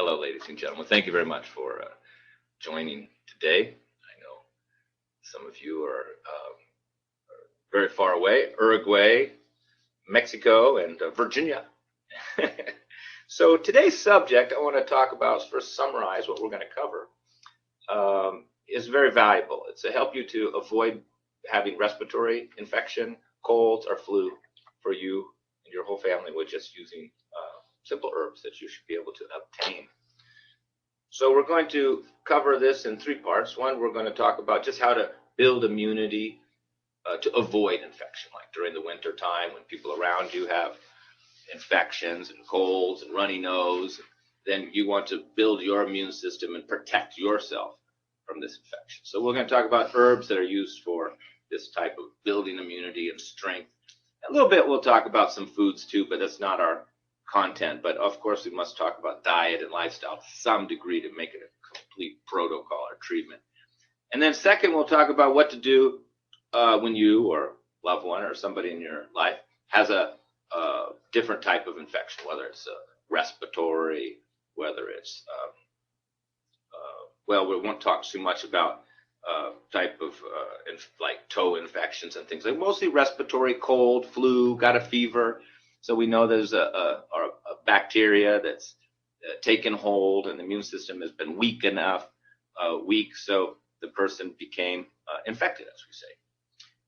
Hello, ladies and gentlemen. Thank you very much for joining today. I know some of you are very far away, Uruguay, Mexico, and Virginia. So today's subject I want to talk about, first summarize what we're going to cover, is very valuable. It's to help you to avoid having respiratory infection, colds, or flu for you and your whole family with just using simple herbs that you should be able to obtain. So we're going to cover this in three parts. One, we're going to talk about just how to build immunity to avoid infection, like during the winter time when people around you have infections and colds and runny nose. Then you want to build your immune system and protect yourself from this infection. So we're going to talk about herbs that are used for this type of building immunity and strength. A little bit we'll talk about some foods too, but that's not our content. But of course we must talk about diet and lifestyle to some degree to make it a complete protocol or treatment. And then second, we'll talk about what to do when you or loved one or somebody in your life has a different type of infection, whether it's respiratory, whether it's well, we won't talk too much about type of like toe infections and things like mostly respiratory, cold, flu, got a fever. So we know there's a bacteria that's taken hold and the immune system has been weak enough, so the person became infected, as we say.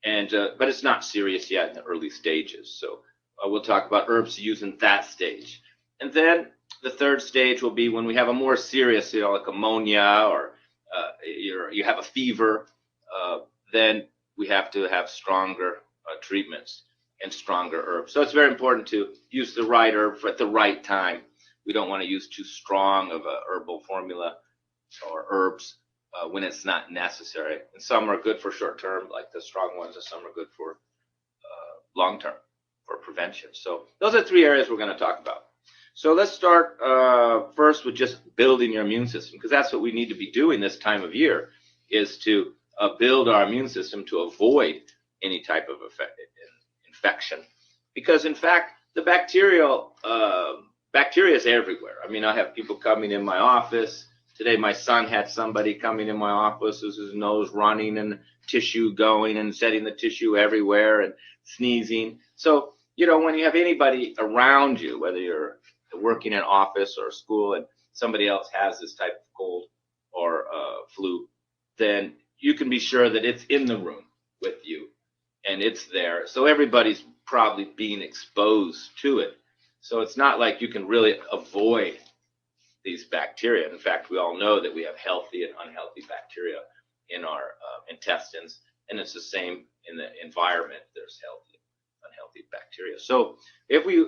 And but it's not serious yet in the early stages. So we'll talk about herbs to use in that stage. And then the third stage will be when we have a more serious, like ammonia or you have a fever, then we have to have stronger treatments and stronger herbs. So it's very important to use the right herb at the right time. We don't want to use too strong of a herbal formula or herbs when it's not necessary. And some are good for short term, like the strong ones, and some are good for long term, for prevention. So those are three areas we're going to talk about. So let's start first with just building your immune system, because that's what we need to be doing this time of year, is to build our immune system to avoid any type of infection. Because in fact, the bacteria is everywhere. I mean, I have people coming in my office. Today, my son had somebody coming in my office with his nose running and tissue going and setting the tissue everywhere and sneezing. So, when you have anybody around you, whether you're working in an office or a school and somebody else has this type of cold or flu, then you can be sure that it's in the room with you and it's there. So everybody's probably being exposed to it. So it's not like you can really avoid these bacteria. In fact, we all know that we have healthy and unhealthy bacteria in our intestines, and it's the same in the environment. There's healthy and unhealthy bacteria. So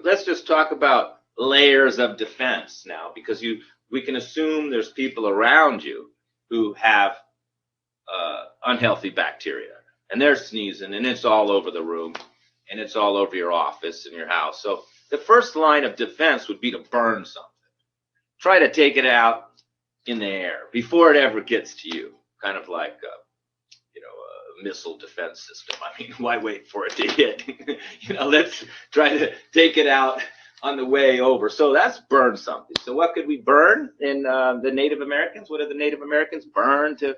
let's just talk about layers of defense now, because we can assume there's people around you who have unhealthy bacteria, and they're sneezing, and it's all over the room, and it's all over your office and your house. So the first line of defense would be to burn something. Try to take it out in the air before it ever gets to you, kind of like a missile defense system. I mean, why wait for it to hit? Let's try to take it out on the way over. So that's burn something. So what could we burn in the Native Americans? What did the Native Americans burn to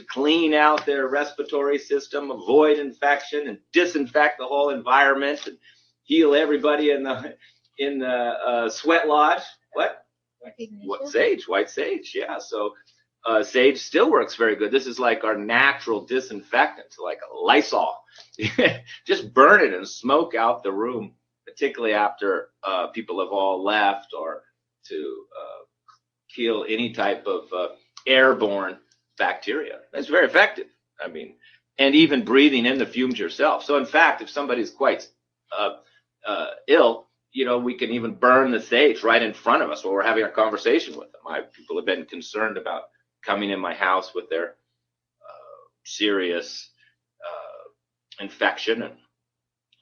clean out their respiratory system, avoid infection, and disinfect the whole environment and heal everybody in the sweat lodge? What? Sage, white sage. Yeah. So sage still works very good. This is like our natural disinfectant, like a Lysol. Just burn it and smoke out the room, particularly after people have all left, or to kill any type of airborne bacteria. That's very effective. I mean, and even breathing in the fumes yourself. So in fact, if somebody's quite ill, we can even burn the sage right in front of us while we're having a conversation with them. People have been concerned about coming in my house with their serious infection,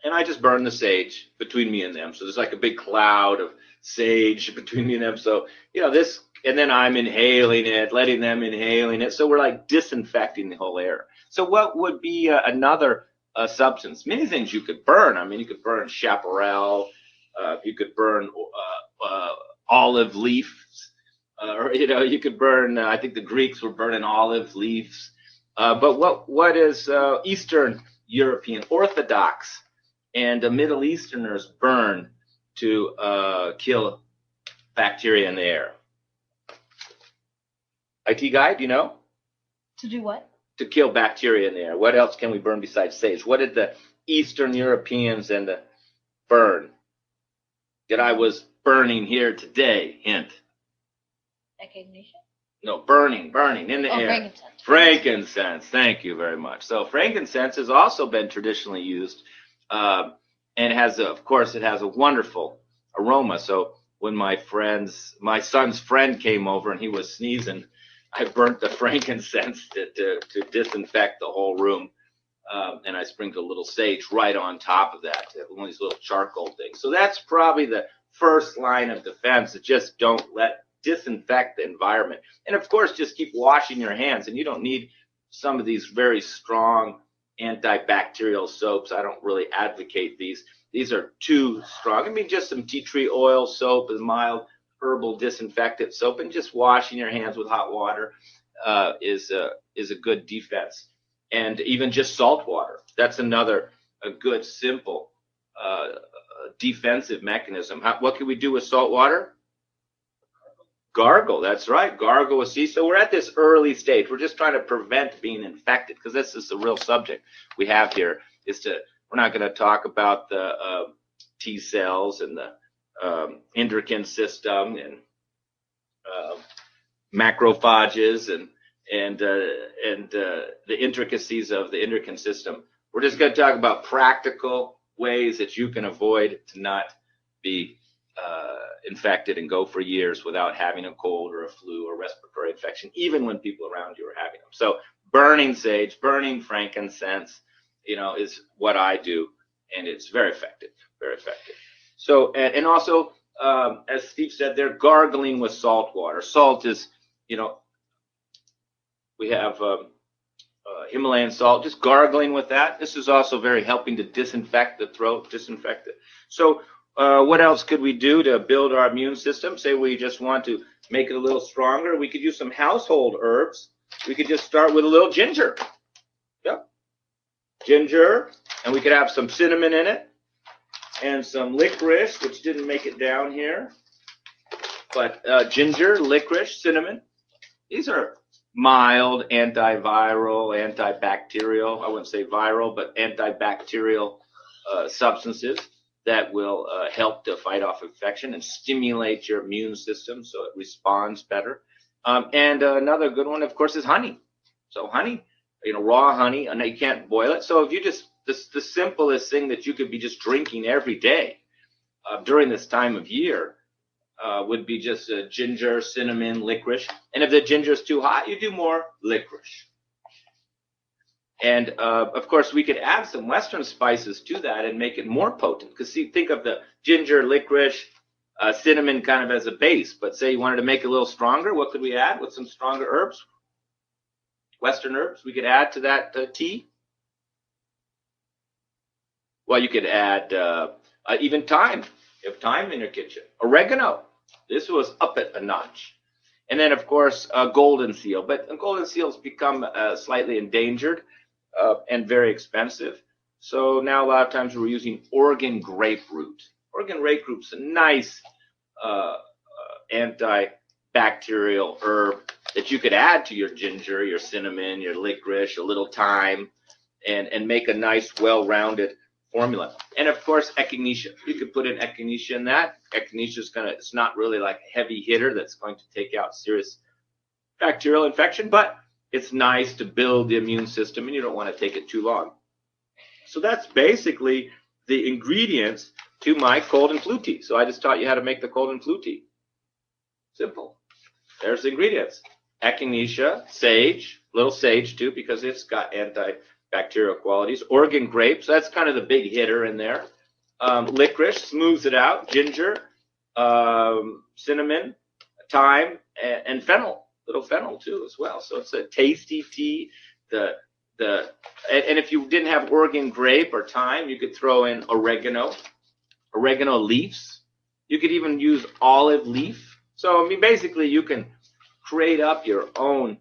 and I just burn the sage between me and them. So there's like a big cloud of sage between me and them. So, this, and then I'm inhaling it, letting them inhaling it. So we're like disinfecting the whole air. So what would be another substance? Many things you could burn. I mean, you could burn chaparral. You could burn olive leaves, or you could burn. I think the Greeks were burning olive leaves. But what is Eastern European Orthodox and Middle Easterners burn to kill bacteria in the air? IT guy, do you know? To do what? To kill bacteria in the air. What else can we burn besides sage? What did the Eastern Europeans and the burn? That I was burning here today. Hint. Echinacea? No, burning in the air. Frankincense. Frankincense. Thank you very much. So frankincense has also been traditionally used, and of course, it has a wonderful aroma. So when my son's friend came over and he was sneezing, I burnt the frankincense to disinfect the whole room, and I sprinkled a little sage right on top of that, one of these little charcoal things. So that's probably the first line of defense. Just don't disinfect the environment. And of course, just keep washing your hands. And you don't need some of these very strong antibacterial soaps. I don't really advocate these. These are too strong. I mean, just some tea tree oil soap, a mild herbal disinfectant soap, and just washing your hands with hot water is a good defense. And even just salt water. That's a good, simple defensive mechanism. What can we do with salt water? Gargle, that's right. Gargle with sea. So we're at this early stage. We're just trying to prevent being infected, because this is the real subject we have here. We're not going to talk about the T cells and the endocrine system and macrophages and the intricacies of the endocrine system. We're just going to talk about practical ways that you can avoid to not be infected and go for years without having a cold or a flu or respiratory infection, even when people around you are having them. So burning sage, burning frankincense, is what I do, and it's very effective, very effective. So, and also, as Steve said, they're gargling with salt water. Salt is, we have Himalayan salt, just gargling with that. This is also very helping to disinfect the throat, disinfect it. So what else could we do to build our immune system? Say we just want to make it a little stronger. We could use some household herbs. We could just start with a little ginger. Yep. Ginger, and we could have some cinnamon in it, and some licorice, which didn't make it down here. But ginger, licorice, cinnamon, these are mild antiviral, antibacterial, I wouldn't say viral, but antibacterial substances that will help to fight off infection and stimulate your immune system so it responds better. And another good one, of course, is honey. So honey, raw honey, and you can't boil it. So if you just, the simplest thing that you could be just drinking every day during this time of year would be just ginger, cinnamon, licorice. And if the ginger is too hot, you do more licorice. And of course, we could add some Western spices to that and make it more potent. Because see, think of the ginger, licorice, cinnamon kind of as a base. But say you wanted to make it a little stronger, what could we add with some stronger herbs? Western herbs we could add to that tea. Well, you could add even thyme. You have thyme in your kitchen. Oregano. This was up it a notch. And then, of course, golden seal. But golden seal's become slightly endangered and very expensive. So now a lot of times we're using Oregon grape root. Oregon grape root's a nice antibacterial herb that you could add to your ginger, your cinnamon, your licorice, a little thyme, and make a nice, well-rounded formula. And of course, Echinacea. You could put in Echinacea in that. Echinacea is it's not really like a heavy hitter that's going to take out serious bacterial infection, but it's nice to build the immune system, and you don't want to take it too long. So that's basically the ingredients to my cold and flu tea. So I just taught you how to make the cold and flu tea. Simple. There's the ingredients. Echinacea, sage, little sage too, because it's got antibacterial qualities. Oregon grapes, that's kind of the big hitter in there. Licorice smooths it out. Ginger, cinnamon, thyme, and fennel. Little fennel too as well. So it's a tasty tea. And if you didn't have Oregon grape or thyme, you could throw in oregano leaves. You could even use olive leaf. So, I mean, basically, you can create up your own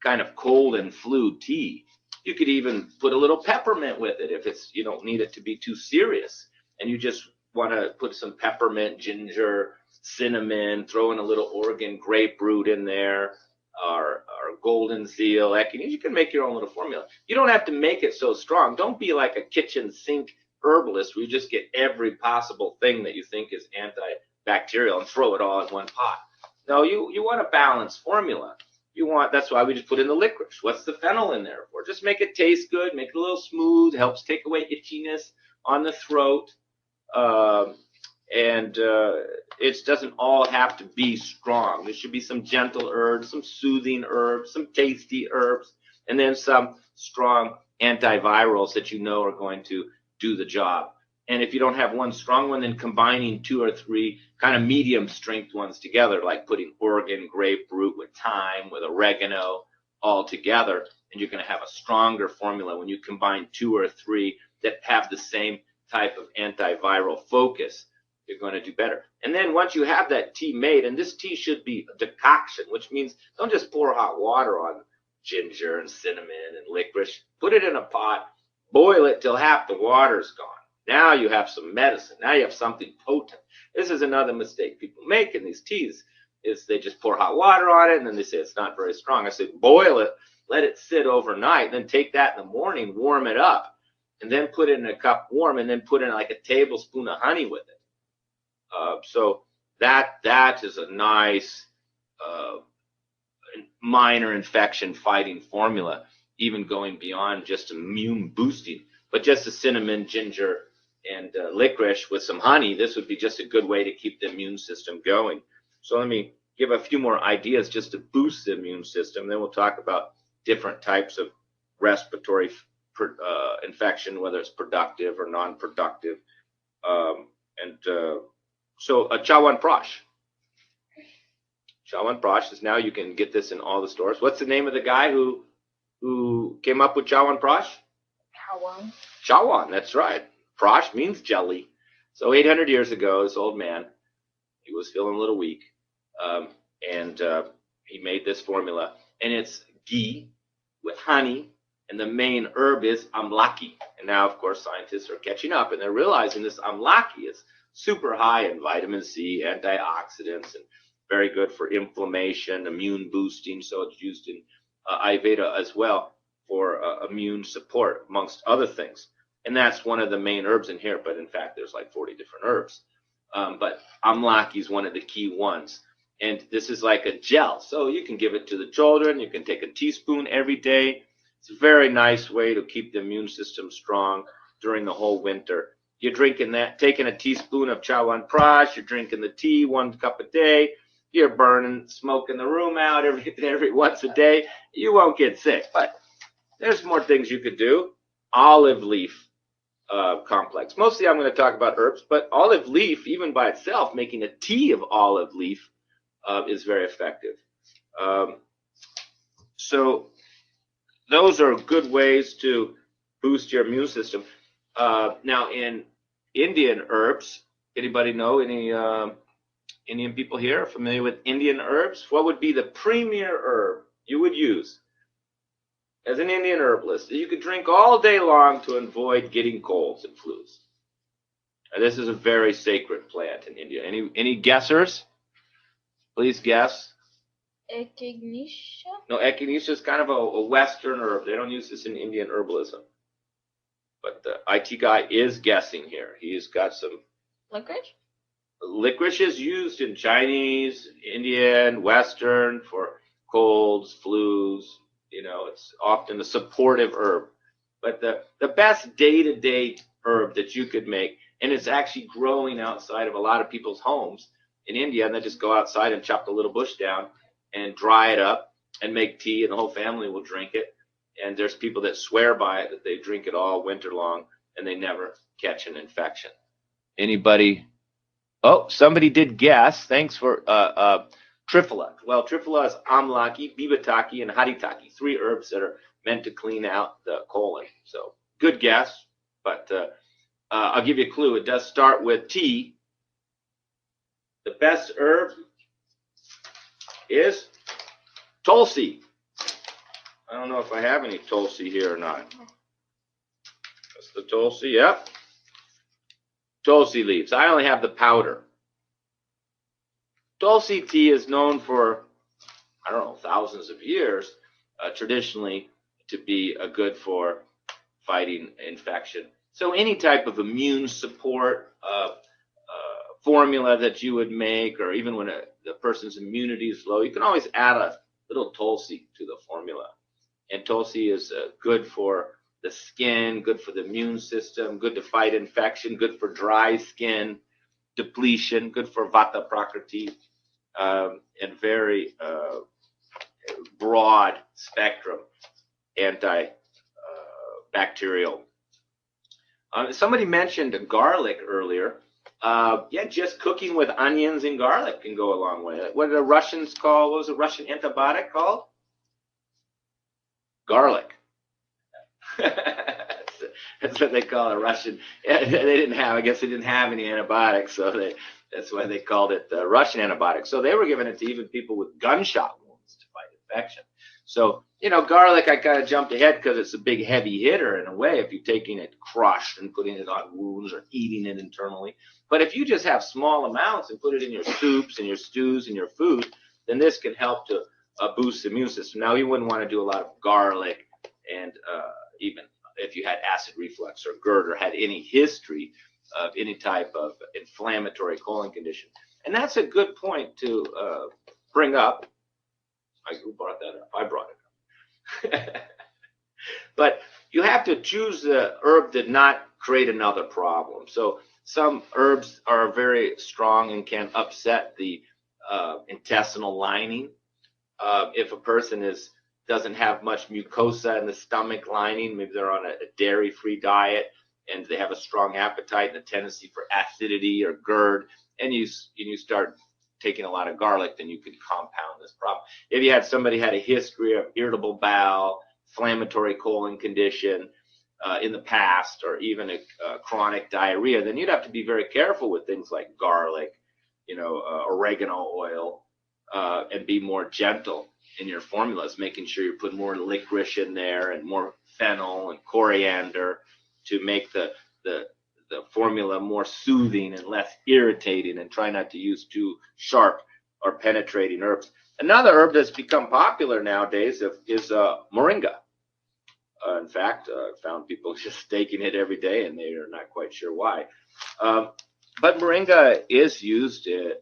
kind of cold and flu tea. You could even put a little peppermint with it if it's you don't need it to be too serious, and you just want to put some peppermint, ginger, cinnamon, throw in a little Oregon grape root in there, or golden seal, echinacea. You can make your own little formula. You don't have to make it so strong. Don't be like a kitchen sink herbalist where you just get every possible thing that you think is antibacterial and throw it all in one pot. No, you want a balanced formula. That's why we just put in the licorice. What's the fennel in there for? Just make it taste good, make it a little smooth, helps take away itchiness on the throat. It doesn't all have to be strong. There should be some gentle herbs, some soothing herbs, some tasty herbs, and then some strong antivirals that you know are going to do the job. And if you don't have one strong one, then combining 2 or 3 kind of medium strength ones together, like putting Oregon grape root with thyme, with oregano all together, and you're going to have a stronger formula when you combine 2 or 3 that have the same type of antiviral focus. You're going to do better. And then once you have that tea made, and this tea should be a decoction, which means don't just pour hot water on ginger and cinnamon and licorice. Put it in a pot, boil it till half the water's gone. Now you have some medicine. Now you have something potent. This is another mistake people make in these teas, is they just pour hot water on it, and then they say it's not very strong. I say boil it, let it sit overnight, then take that in the morning, warm it up, and then put it in a cup warm, and then put in like a tablespoon of honey with it. So that is a nice minor infection fighting formula, even going beyond just immune boosting. But just the cinnamon, ginger, and licorice with some honey, this would be just a good way to keep the immune system going. So let me give a few more ideas just to boost the immune system. Then we'll talk about different types of respiratory infection, whether it's productive or non-productive. So a Chawan Prash. Chawan Prash is now, you can get this in all the stores. What's the name of the guy who came up with Chawan Prash? Chawan. Chawan, that's right. Prash means jelly. So 800 years ago, this old man, he was feeling a little weak, and he made this formula. And it's ghee with honey, and the main herb is amlaki. And now, of course, scientists are catching up, and they're realizing this amlaki is super high in vitamin C, antioxidants, and very good for inflammation, immune boosting. So it's used in Ayurveda as well for immune support, amongst other things. And that's one of the main herbs in here, but in fact, there's like 40 different herbs. But amlaki is one of the key ones. And this is like a gel. So you can give it to the children. You can take a teaspoon every day. It's a very nice way to keep the immune system strong during the whole winter. You're drinking that, taking a teaspoon of Chawan Prash, you're drinking the tea 1 cup a day, you're burning, smoking the room out every once a day. You won't get sick. But there's more things you could do. Olive leaf complex. Mostly I'm going to talk about herbs, but olive leaf, even by itself, making a tea of olive leaf is very effective. So those are good ways to boost your immune system. Now, in Indian herbs, anybody know any Indian people here familiar with Indian herbs? What would be the premier herb you would use as an Indian herbalist that you could drink all day long to avoid getting colds and flus? And this is a very sacred plant in India. Any guessers? Please guess. Echinacea? No, echinacea is kind of a Western herb. They don't use this in Indian herbalism. But the IT guy is guessing here. He's got some. Licorice? Licorice is used in Chinese, Indian, Western for colds, flus. You know, it's often a supportive herb. But the best day-to-day herb that you could make, and it's actually growing outside of a lot of people's homes in India, and they just go outside and chop the little bush down and dry it up and make tea, and the whole family will drink it. And there's people that swear by it, that they drink it all winter long, and they never catch an infection. Anybody? Oh, somebody did guess. Thanks for Triphala. Well, Triphala is amlaki, bibataki, and haritaki, 3 herbs that are meant to clean out the colon. So good guess, but I'll give you a clue. It does start with T. the best herb is Tulsi. I don't know if I have any Tulsi here or not. That's the Tulsi, yep. Tulsi leaves. I only have the powder. Tulsi tea is known for, I don't know, thousands of years, traditionally, to be good for fighting infection. So any type of immune support formula that you would make, or even when the person's immunity is low, you can always add a little Tulsi to the formula. And Tulsi is good for the skin, good for the immune system, good to fight infection, good for dry skin, depletion, good for Vata Prakruti, and very broad spectrum antibacterial. Somebody mentioned garlic earlier. Yeah, just cooking with onions and garlic can go a long way. What did the Russians call, what was a Russian antibiotic called? Garlic. That's what they call a Russian. They didn't have, I guess they didn't have any antibiotics, so that's why they called it Russian antibiotic. So they were giving it to even people with gunshot wounds to fight infection. So, you know, garlic, I kind of jumped ahead because it's a big heavy hitter in a way if you're taking it crushed and putting it on wounds or eating it internally. But if you just have small amounts and put it in your soups and your stews and your food, then this can help to boost the immune system. Now, you wouldn't want to do a lot of garlic, and even if you had acid reflux or GERD or had any history of any type of inflammatory colon condition. And that's a good point to bring up. Who brought that up? I brought it up. But you have to choose the herb that not create another problem. So some herbs are very strong and can upset the intestinal lining. If a person doesn't have much mucosa in the stomach lining, maybe they're on a dairy-free diet and they have a strong appetite and a tendency for acidity or GERD, and you start taking a lot of garlic, then you could compound this problem. If you had somebody had a history of irritable bowel, inflammatory colon condition in the past, or even a chronic diarrhea, then you'd have to be very careful with things like garlic, you know, oregano oil, and be more gentle in your formulas, making sure you put more licorice in there and more fennel and coriander to make the formula more soothing and less irritating, and try not to use too sharp or penetrating herbs. Another herb that's become popular nowadays is Moringa. In fact, I found people just taking it every day, and they are not quite sure why. But Moringa is used to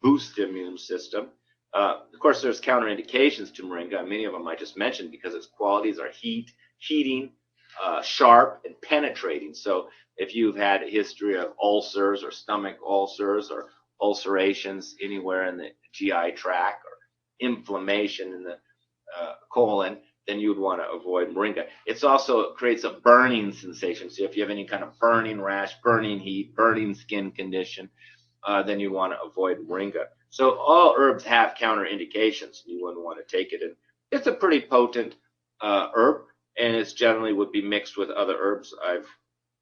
boost the immune system. Of course, there's counterindications to Moringa. Many of them I just mentioned because its qualities are heating, sharp, and penetrating. So if you've had a history of ulcers or stomach ulcers or ulcerations anywhere in the GI tract, or inflammation in the colon, then you would want to avoid Moringa. It also creates a burning sensation. So if you have any kind of burning rash, burning heat, burning skin condition, then you want to avoid Moringa. So all herbs have counterindications. You wouldn't want to take it. And it's a pretty potent herb, and it's generally would be mixed with other herbs.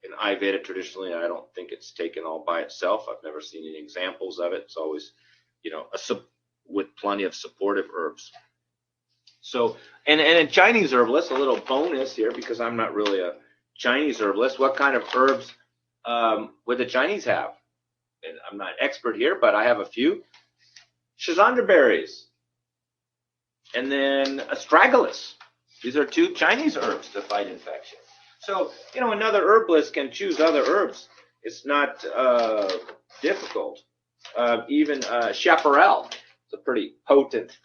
In Ayurveda traditionally, I don't think it's taken all by itself. I've never seen any examples of it. It's always, you know, with plenty of supportive herbs. So, and in Chinese herbalist, a little bonus here, because I'm not really a Chinese herbalist. What kind of herbs would the Chinese have? And I'm not an expert here, but I have a few. Schizandra berries, and then astragalus. These are two Chinese herbs to fight infection. So, you know, another herbalist can choose other herbs. It's not difficult. Even chaparral, it's a pretty potent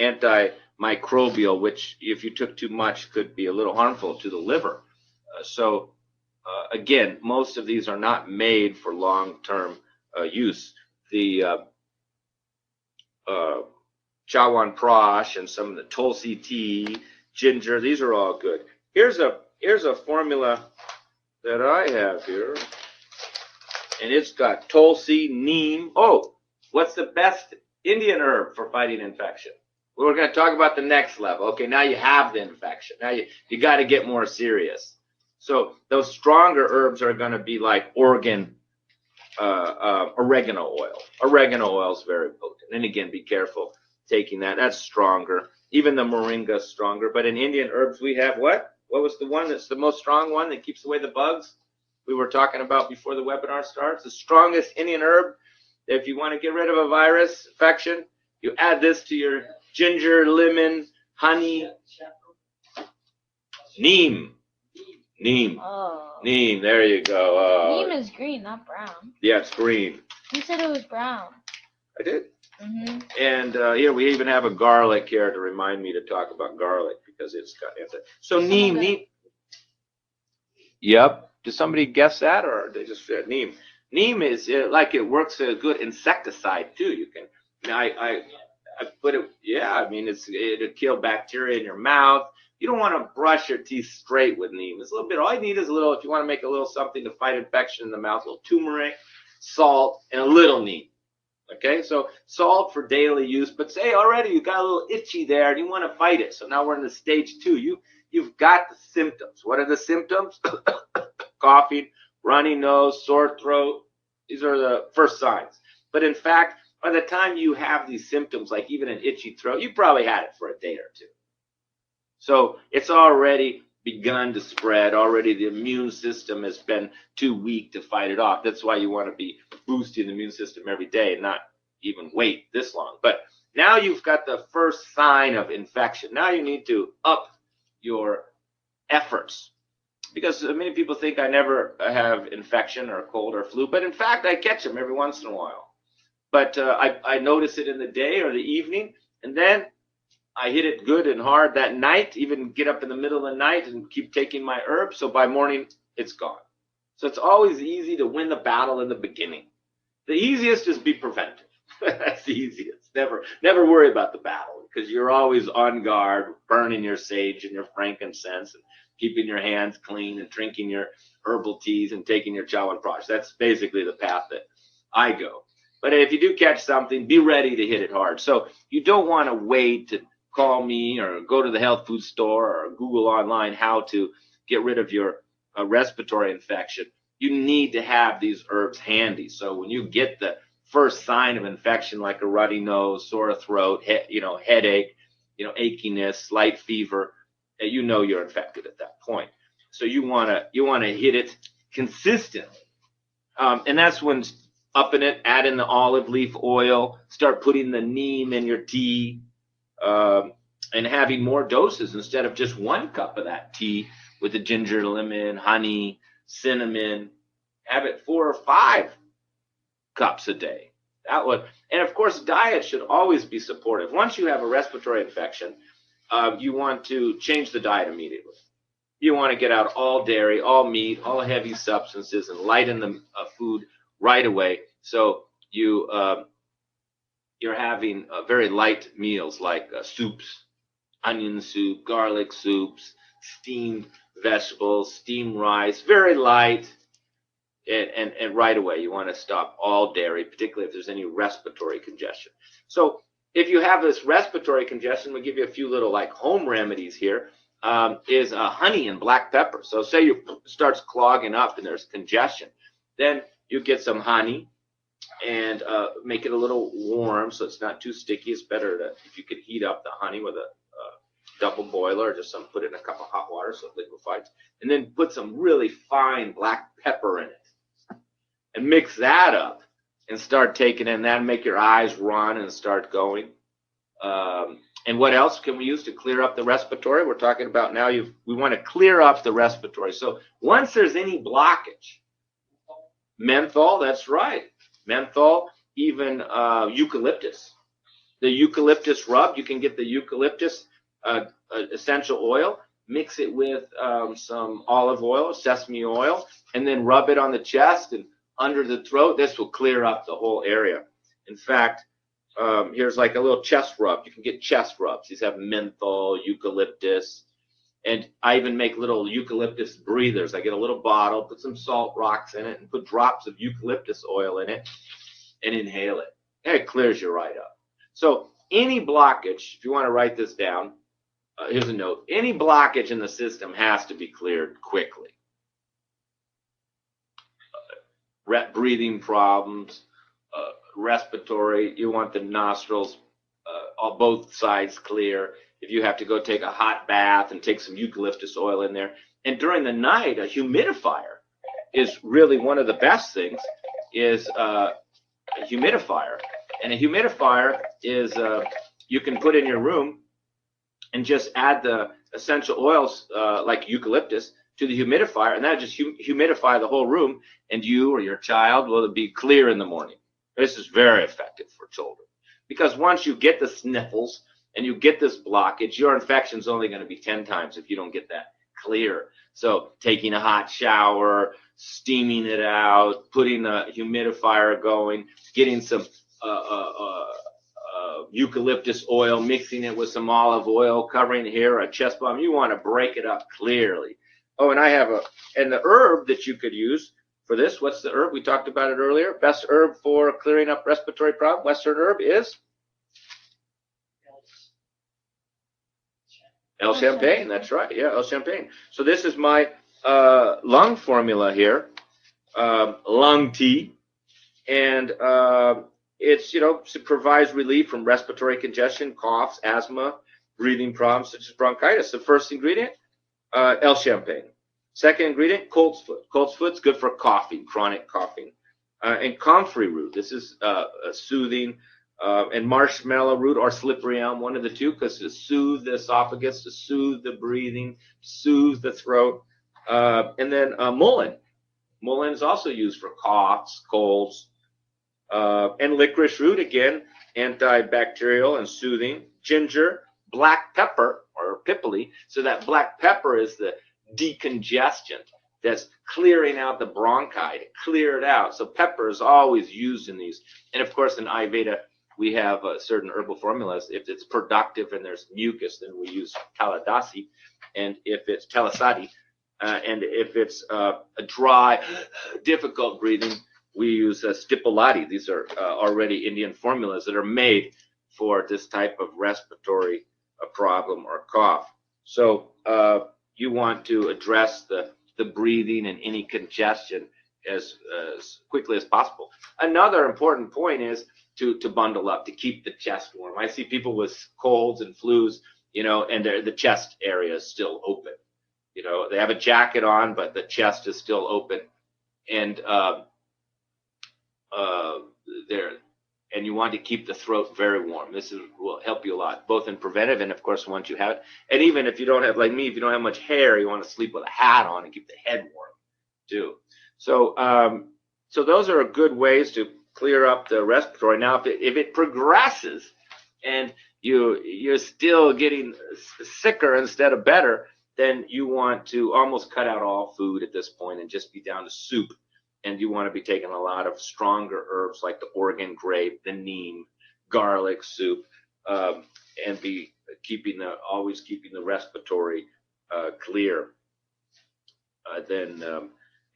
antimicrobial, which if you took too much could be a little harmful to the liver. Again, most of these are not made for long-term use. The Chawan prash and some of the Tulsi tea, ginger, these are all good. Here's a formula that I have here, and it's got Tulsi, neem. Oh, what's the best Indian herb for fighting infection? Well, we're going to talk about the next level. Okay, now you have the infection. Now you got to get more serious. So those stronger herbs are going to be like organ oregano oil. Oregano oil is very potent. And again, be careful taking that. That's stronger. Even the moringa is stronger. But in Indian herbs, we have what? What was the one that's the most strong one that keeps away the bugs? We were talking about before the webinar starts. The strongest Indian herb, if you want to get rid of a virus infection, you add this to your ginger, lemon, honey, neem. Neem. Oh. Neem, there you go. Neem is green, not brown. Yeah, it's green. You said it was brown. I did. Mm-hmm. And here we even have a garlic here to remind me to talk about garlic because it's got so neem. Yep. Did somebody guess that, or they just said neem? Neem is like it works as a good insecticide too. You can. I put it. Yeah, I mean it'll kill bacteria in your mouth. You don't want to brush your teeth straight with neem. It's a little bit. All you need is a little. If you want to make a little something to fight infection in the mouth, a little turmeric, salt, and a little neem. Okay, so salt for daily use, but say already you got a little itchy there and you want to fight it. So now we're in the stage 2. You've got the symptoms. What are the symptoms? Coughing, runny nose, sore throat. These are the first signs. But in fact, by the time you have these symptoms, like even an itchy throat, you probably had it for a day or two. So it's already begun to spread. Already the immune system has been too weak to fight it off. That's why you want to be boosting the immune system every day and not even wait this long. But now you've got the first sign of infection. Now you need to up your efforts, because many people think I never have infection or cold or flu, but in fact I catch them every once in a while. But I notice it in the day or the evening, and then I hit it good and hard that night, even get up in the middle of the night and keep taking my herbs. So by morning, it's gone. So it's always easy to win the battle in the beginning. The easiest is be preventive. That's the easiest. Never worry about the battle, because you're always on guard, burning your sage and your frankincense and keeping your hands clean and drinking your herbal teas and taking your Chawan products. That's basically the path that I go. But if you do catch something, be ready to hit it hard. So you don't want to wait to call me or go to the health food store or Google online how to get rid of your respiratory infection. You need to have these herbs handy. So when you get the first sign of infection, like a runny nose, sore throat, headache, achiness, slight fever, you know you're infected at that point. So you want to hit it consistently, and that's when upping it, add in the olive leaf oil, start putting the neem in your tea. And having more doses instead of just 1 cup of that tea with the ginger, lemon, honey, cinnamon. Have it 4 or 5 cups a day. That would, and of course, diet should always be supportive. Once you have a respiratory infection, you want to change the diet immediately. You want to get out all dairy, all meat, all heavy substances, and lighten the food right away. So you're having very light meals like soups, onion soup, garlic soups, steamed vegetables, steamed rice, very light. And right away, you want to stop all dairy, particularly if there's any respiratory congestion. So if you have this respiratory congestion, we'll give you a few little like home remedies here, is honey and black pepper. So say you starts clogging up and there's congestion, then you get some honey and make it a little warm so it's not too sticky. It's better to, if you could heat up the honey with a double boiler, or just put it in a cup of hot water so it liquefies, and then put some really fine black pepper in it and mix that up and start taking in that and make your eyes run and start going. And what else can we use to clear up the respiratory? We're talking about now we want to clear up the respiratory. So once there's any blockage, menthol, that's right. Menthol, even eucalyptus. The eucalyptus rub, you can get the eucalyptus essential oil, mix it with some olive oil, sesame oil, and then rub it on the chest and under the throat. This will clear up the whole area. In fact, here's like a little chest rub. You can get chest rubs. These have menthol, eucalyptus, and I even make little eucalyptus breathers. I get a little bottle, put some salt rocks in it, and put drops of eucalyptus oil in it and inhale it. And it clears you right up. So any blockage, if you want to write this down, here's a note. Any blockage in the system has to be cleared quickly. breathing problems, respiratory. You want the nostrils on both sides clear. If you have to go take a hot bath and take some eucalyptus oil in there. And during the night, a humidifier is really one of the best things, is a humidifier. And a humidifier is you can put in your room and just add the essential oils like eucalyptus to the humidifier, and that just humidify the whole room, and you or your child will be clear in the morning. This is very effective for children, because once you get the sniffles and you get this blockage, your infection is only going to be 10 times if you don't get that clear. So taking a hot shower, steaming it out, putting a humidifier going, getting some eucalyptus oil, mixing it with some olive oil, covering here, a chest balm. You want to break it up clearly. Oh, and I have and the herb that you could use for this, what's the herb? We talked about it earlier. Best herb for clearing up respiratory problem, Western herb, is El Champagne. That's right. Yeah, El Champagne. So this is my lung formula here, lung tea. And it's, it provides relief from respiratory congestion, coughs, asthma, breathing problems such as bronchitis. The first ingredient, El Champagne. Second ingredient, colt's foot. Colt's foot's good for coughing, chronic coughing. And comfrey root. This is soothing. And marshmallow root or slippery elm, one of the two, because to soothe the esophagus, to soothe the breathing, soothe the throat. And then mullein. Mullein is also used for coughs, colds. And licorice root, again, antibacterial and soothing. Ginger, black pepper, or pipili. So that black pepper is the decongestant that's clearing out the bronchi, to clear it out. So pepper is always used in these. And of course, in Ayurveda, we have certain herbal formulas. If it's productive and there's mucus, then we use kaladasi. And if it's telasadi, and if it's a dry, difficult breathing, we use stipulati. These are already Indian formulas that are made for this type of respiratory problem or cough. So you want to address the breathing and any congestion as quickly as possible. Another important point is to bundle up, to keep the chest warm. I see people with colds and flus, and the chest area is still open. They have a jacket on, but the chest is still open. And and you want to keep the throat very warm. This will help you a lot, both in preventive and, of course, once you have it. And even if you don't have, like me, if you don't have much hair, you want to sleep with a hat on and keep the head warm, too. So so those are good ways to clear up the respiratory. Now, if it progresses and you're still getting sicker instead of better, then you want to almost cut out all food at this point and just be down to soup. And you want to be taking a lot of stronger herbs like the Oregon grape, the neem, garlic soup, and be always keeping the respiratory clear. Then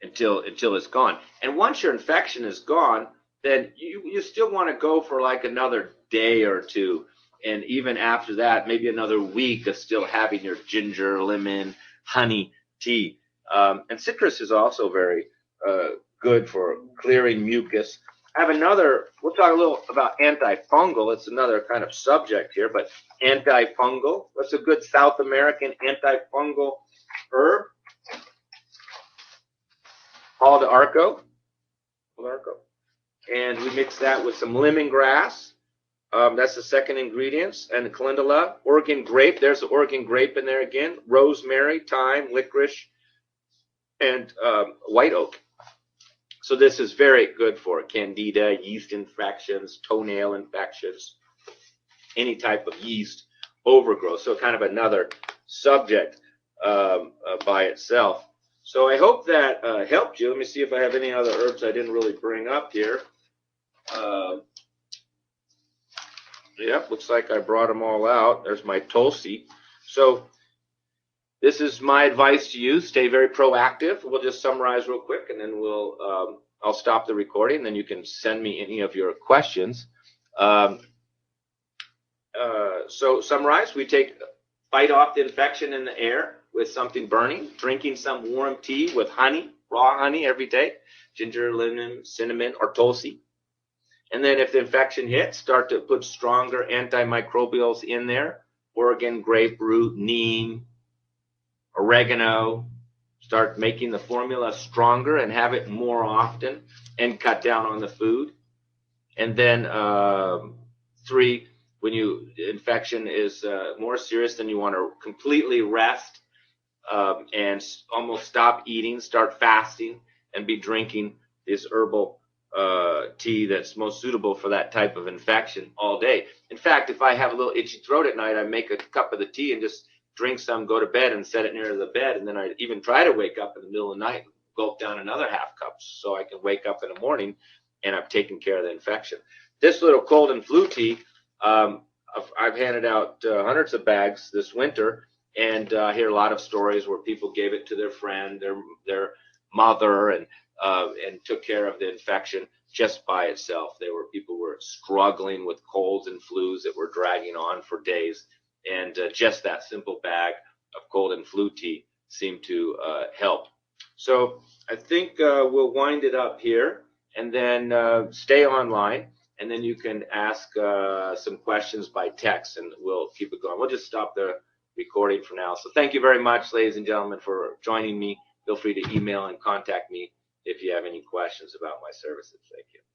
until it's gone. And once your infection is gone, then you still want to go for like another day or two. And even after that, maybe another week of still having your ginger, lemon, honey tea. And citrus is also very good for clearing mucus. I have we'll talk a little about antifungal. It's another kind of subject here, but antifungal. What's a good South American antifungal herb? Palo de Arco. And we mix that with some lemongrass. That's the second ingredients. And the calendula, Oregon grape. There's the Oregon grape in there again. Rosemary, thyme, licorice, and white oak. So this is very good for candida, yeast infections, toenail infections, any type of yeast overgrowth. So kind of another subject by itself. So I hope that helped you. Let me see if I have any other herbs I didn't really bring up here. Yep, looks like I brought them all out. There's my Tulsi. So this is my advice to you. Stay very proactive. We'll just summarize real quick, and then I'll stop the recording. Then you can send me any of your questions. So summarize. We fight off the infection in the air with something burning, drinking some warm tea with honey, raw honey every day. ginger, lemon, cinnamon, or Tulsi. And then if the infection hits, start to put stronger antimicrobials in there. Oregon grapefruit, neem, oregano. Start making the formula stronger and have it more often and cut down on the food. And then 3, when infection is more serious, then you want to completely rest and almost stop eating, start fasting, and be drinking this herbal tea that's most suitable for that type of infection all day. In fact, if I have a little itchy throat at night, I make a cup of the tea and just drink some, go to bed, and set it near the bed. And then I even try to wake up in the middle of the night, gulp down another half cup so I can wake up in the morning and I've taken care of the infection. This little cold and flu tea, I've handed out hundreds of bags this winter, and I hear a lot of stories where people gave it to their friend, their mother, and took care of the infection just by itself. People were struggling with colds and flus that were dragging on for days, and just that simple bag of cold and flu tea seemed to help. So I think we'll wind it up here, and then stay online, and then you can ask some questions by text, and we'll keep it going. We'll just stop the recording for now. So thank you very much, ladies and gentlemen, for joining me. Feel free to email and contact me if you have any questions about my services. Thank you.